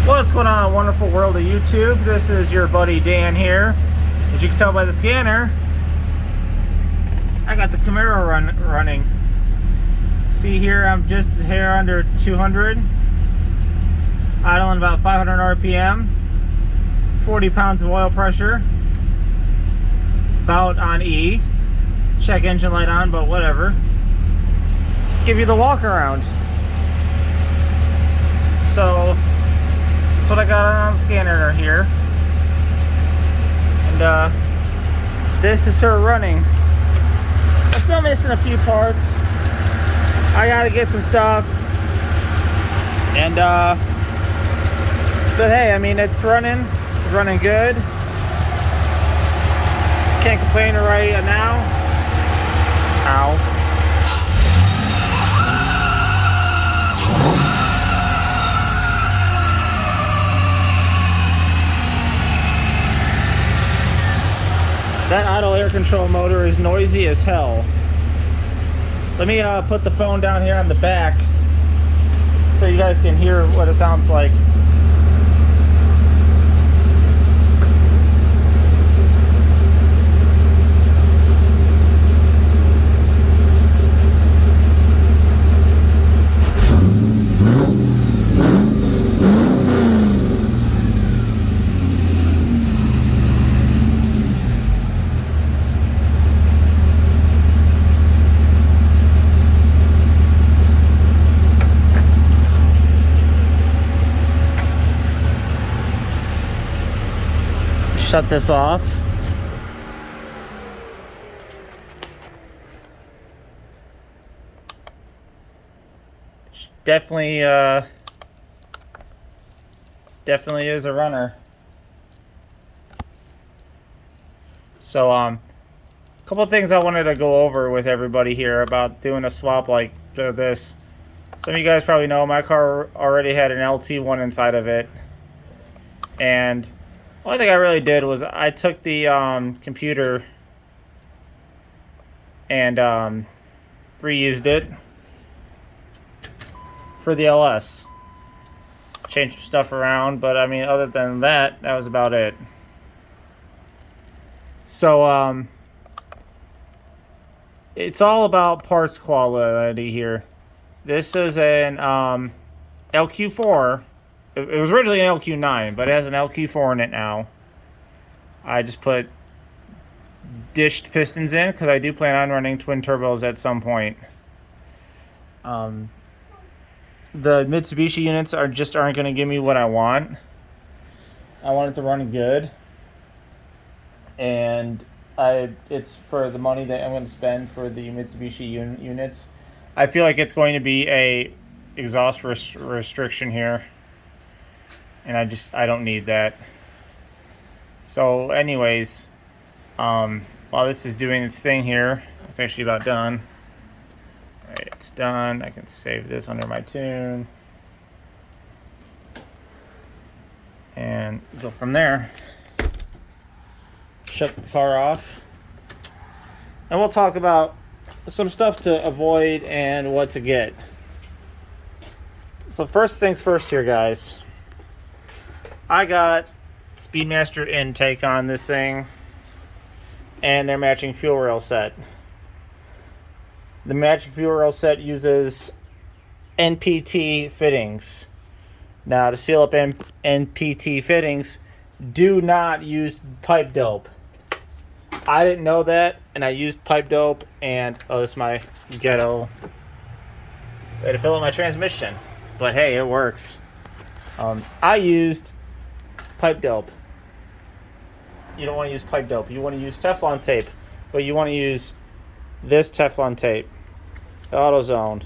What's going on, wonderful world of YouTube? This is your buddy Dan here. As you can tell by the scanner, I got the Camaro running. See here, I'm just a hair under 200, idling about 500 RPM, 40 pounds of oil pressure, about on E. Check engine light on, but whatever. Give you the walk around. So that's what I got on the scanner here. And this is her running. I'm still missing a few parts. I gotta get some stuff. And but hey, I mean, it's running good. Can't complain right now. Ow. That auto air control motor is noisy as hell. Let me put the phone down here on the back so you guys can hear what it sounds like. Shut this off. Definitely is a runner. So a couple of things I wanted to go over with everybody here about doing a swap like this. Some of you guys probably know my car already had an LT1 inside of it, and the only thing I really did was I took the computer and reused it for the LS. Changed some stuff around, but I mean, other than that, that was about it. So it's all about parts quality here. This is an LQ4. It was originally an LQ9, but it has an LQ4 in it now. I just put dished pistons in because I do plan on running twin turbos at some point. The Mitsubishi units aren't going to give me what I want. I want it to run good, and it's for the money that I'm going to spend for the Mitsubishi units. I feel like it's going to be a exhaust restriction here. And I don't need that. So anyways, while this is doing its thing here, it's actually about done. All right, it's done. I can save this under my tune. And go from there. Shut the car off. And we'll talk about some stuff to avoid and what to get. So first things first here, guys. I got Speedmaster intake on this thing and their matching fuel rail set. The matching fuel rail set uses NPT fittings. Now, to seal up NPT fittings, do not use pipe dope. I didn't know that, and I used pipe dope, and oh, this is my ghetto way to fill up my transmission. But hey, it works. I used pipe dope. You don't want to use pipe dope. You want to use Teflon tape, but you want to use this Teflon tape, AutoZone.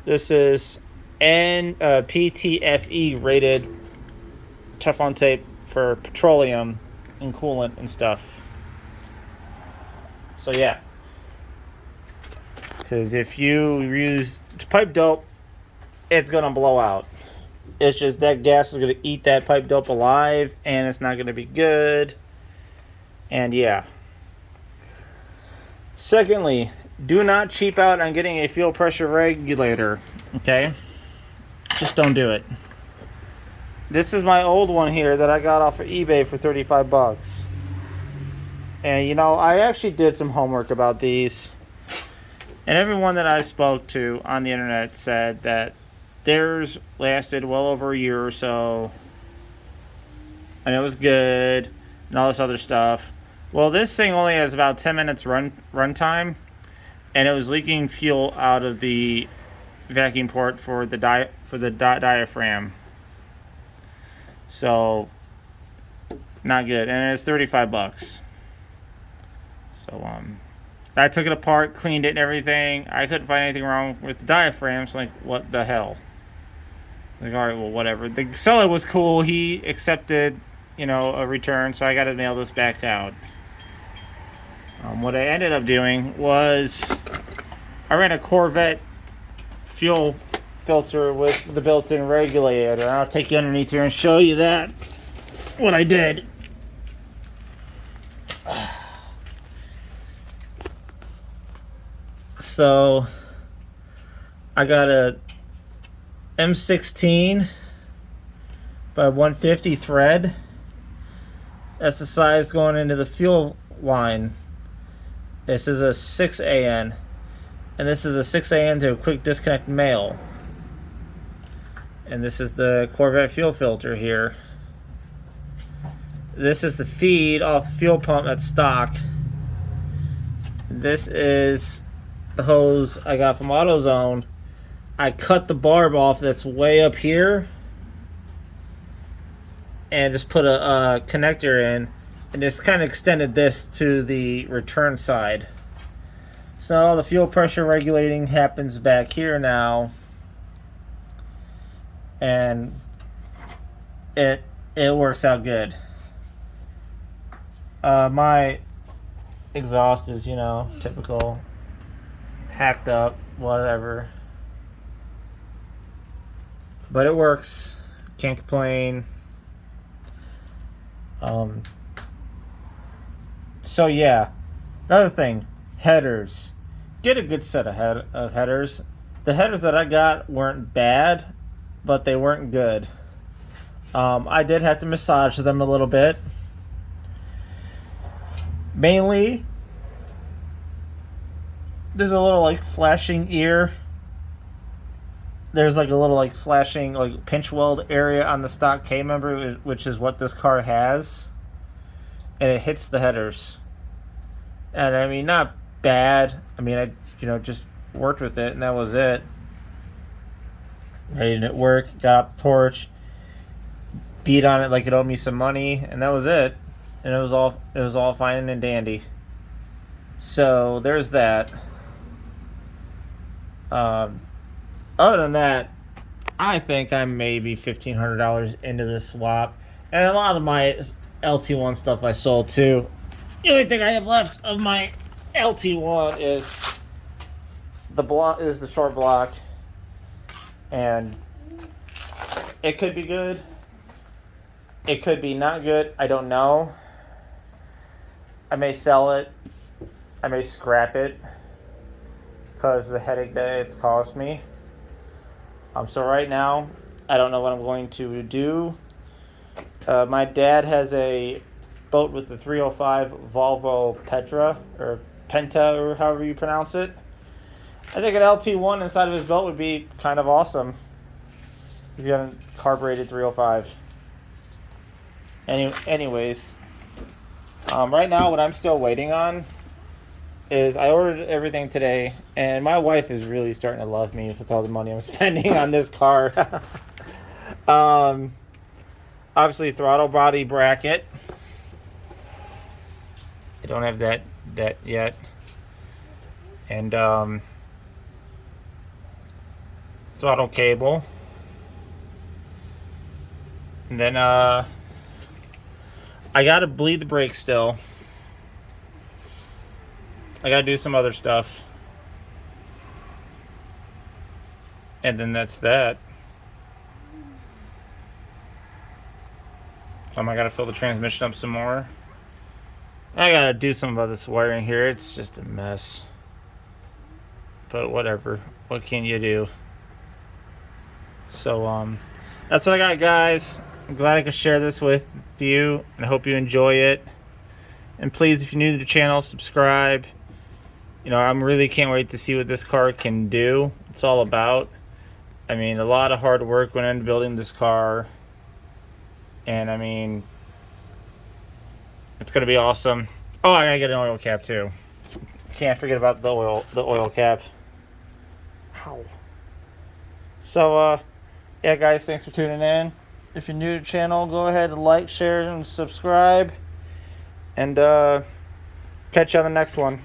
This is PTFE rated Teflon tape for petroleum and coolant and stuff. So yeah, because if you use pipe dope, it's gonna blow out. It's just that gas is going to eat that pipe dope alive, and it's not going to be good. And yeah. Secondly, do not cheap out on getting a fuel pressure regulator. Okay? Just don't do it. This is my old one here that I got off of eBay for 35 bucks. And you know, I actually did some homework about these. And everyone that I spoke to on the internet said that theirs lasted well over a year or so. And it was good and all this other stuff. Well, this thing only has about 10 minutes run time, and it was leaking fuel out of the vacuum port for the diaphragm. So not good, and it's 35 bucks. So I took it apart, cleaned it and everything. I couldn't find anything wrong with the diaphragm. So like, what the hell? Like, all right, well, whatever. The seller was cool. He accepted, you know, a return, so I got to mail this back out. What I ended up doing was I ran a Corvette fuel filter with the built-in regulator. I'll take you underneath here and show you that, what I did. So I got a M16 by 150 thread. That's the size going into the fuel line. This is a 6AN, and this is a 6AN to a quick disconnect male. And this is the Corvette fuel filter here. This is the feed off fuel pump at stock. This is the hose I got from AutoZone. I cut the barb off that's way up here and just put a connector in, and just kind of extended this to the return side. So all the fuel pressure regulating happens back here now, and it works out good. My exhaust is, you know, typical, hacked up, whatever, but it works. Can't complain. So yeah, another thing, headers. Get a good set of headers. The headers that I got weren't bad, but they weren't good. I did have to massage them a little bit. Mainly, there's a little like flashing ear. There's like a little like flashing like pinch weld area on the stock K member, which is what this car has, and it hits the headers. And I mean, not bad. I mean, I just worked with it, and that was it. Made it work. Got out the torch, beat on it like it owed me some money, and that was it. And it was all fine and dandy. So there's that. Other than that, I think I'm maybe $1,500 into this swap, and a lot of my LT1 stuff I sold too. The only thing I have left of my LT1 is the short block, and it could be good. It could be not good. I don't know. I may sell it. I may scrap it because of the headache that it's caused me. So right now, I don't know what I'm going to do. My dad has a boat with the 305 Volvo Petra, or Penta, or however you pronounce it. I think an LT1 inside of his boat would be kind of awesome. He's got a carbureted 305. Anyways, right now what I'm still waiting on is I ordered everything today, and my wife is really starting to love me with all the money I'm spending on this car. Obviously, throttle body bracket. I don't have that yet. And throttle cable. And then I gotta bleed the brakes still. I gotta do some other stuff. And then that's that. I gotta fill the transmission up some more. I gotta do some of this wiring here. It's just a mess. But whatever. What can you do? So that's what I got, guys. I'm glad I could share this with you, and I hope you enjoy it. And please, if you're new to the channel, subscribe. You know, I really can't wait to see what this car can do. It's all about. I mean, a lot of hard work went into building this car. And I mean, it's gonna be awesome. Oh, I gotta get an oil cap too. Can't forget about the oil cap. Ow. So yeah guys, thanks for tuning in. If you're new to the channel, go ahead and like, share, and subscribe. And catch you on the next one.